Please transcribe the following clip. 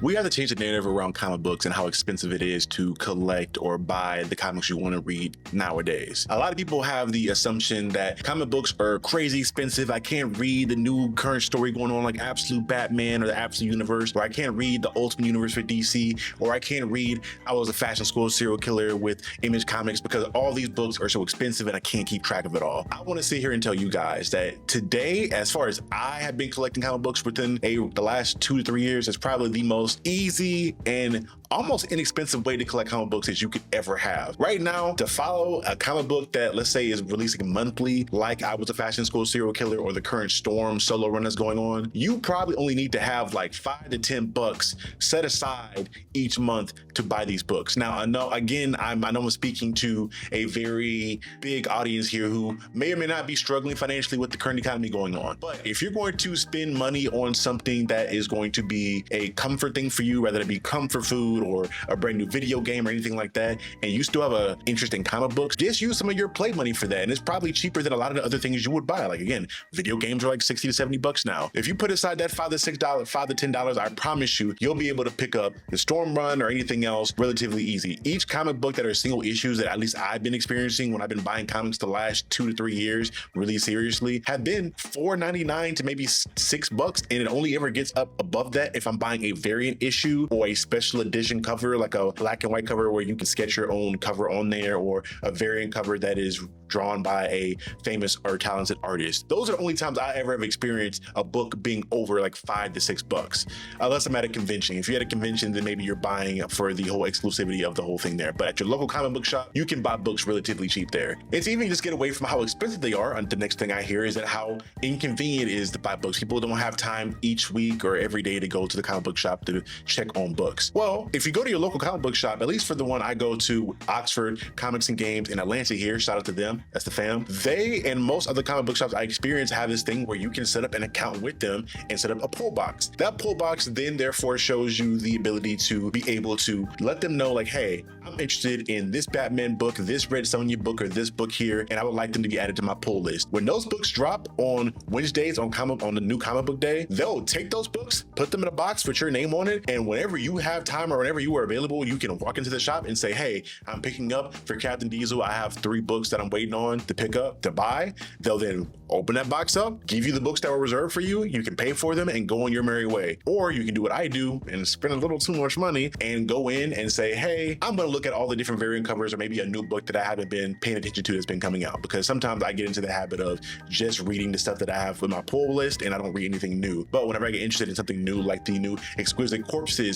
We have to change the narrative around comic books and how expensive it is to collect or buy the comics you want to read nowadays. A lot of people have the assumption that comic books are crazy expensive. I can't read the new current story going on like Absolute Batman or the Absolute Universe, or I can't read the Ultimate Universe for DC, or I can't read I Was a Fashion School Serial Killer with Image Comics because all these books are so expensive and I can't keep track of it all. I want to sit here and tell you guys that today, as far as I have been collecting comic books within the last 2 to 3 years, it's probably the most easy and almost inexpensive way to collect comic books that you could ever have. Right now, to follow a comic book that, let's say, is releasing monthly, like I Was a Fashion School Serial Killer or the current Storm solo run that's going on, you probably only need to have like $5 to $10 set aside each month to buy these books. Now, I know, again, I know I'm speaking to a very big audience here who may or may not be struggling financially with the current economy going on. But if you're going to spend money on something that is going to be a comfort thing for you, whether it be comfort food or a brand new video game or anything like that, and you still have an interest in comic books, just use some of your play money for that. And it's probably cheaper than a lot of the other things you would buy. Like, again, video games are like 60 to 70 bucks now. If you put aside that $5 to $10, I promise you'll be able to pick up the Storm run or anything else relatively easy. Each comic book that are single issues that at least I've been experiencing when I've been buying comics the last 2 to 3 years really seriously have been $4.99 to maybe $6, and it only ever gets up above that if I'm buying a variant issue or a special edition cover, like a black and white cover where you can sketch your own cover on there, or a variant cover that is drawn by a famous or talented artist. Those are the only times I ever have experienced a book being over like $5 to $6, unless I'm at a convention. If you're at a convention, then maybe you're buying for the whole exclusivity of the whole thing there. But at your local comic book shop, you can buy books relatively cheap there. It's even just get away from how expensive they are. And the next thing I hear is that how inconvenient it is to buy books. People don't have time each week or every day to go to the comic book shop to check on books. Well, if you go to your local comic book shop, at least for the one I go to, Oxford Comics and Games in Atlanta here, shout out to them, that's the fam. They and most other comic book shops I experience have this thing where you can set up an account with them and set up a pull box. That pull box then therefore shows you the ability to be able to let them know like, hey, I'm interested in this Batman book, this Red Sonja book, or this book here, and I would like them to be added to my pull list. When those books drop on Wednesdays on the new comic book day, they'll take those books, put them in a box with your name on it, and whenever you have time or whenever you are available, you can walk into the shop and say, hey, I'm picking up for Captain Diesel. I have 3 books that I'm waiting on to pick up, to buy. They'll then open that box up, give you the books that were reserved for you. You can pay for them and go on your merry way. Or you can do what I do and spend a little too much money and go in and say, hey, I'm going to look at all the different variant covers or maybe a new book that I haven't been paying attention to that's been coming out. Because sometimes I get into the habit of just reading the stuff that I have with my pull list and I don't read anything new. But whenever I get interested in something new, like the new Exquisite Corpses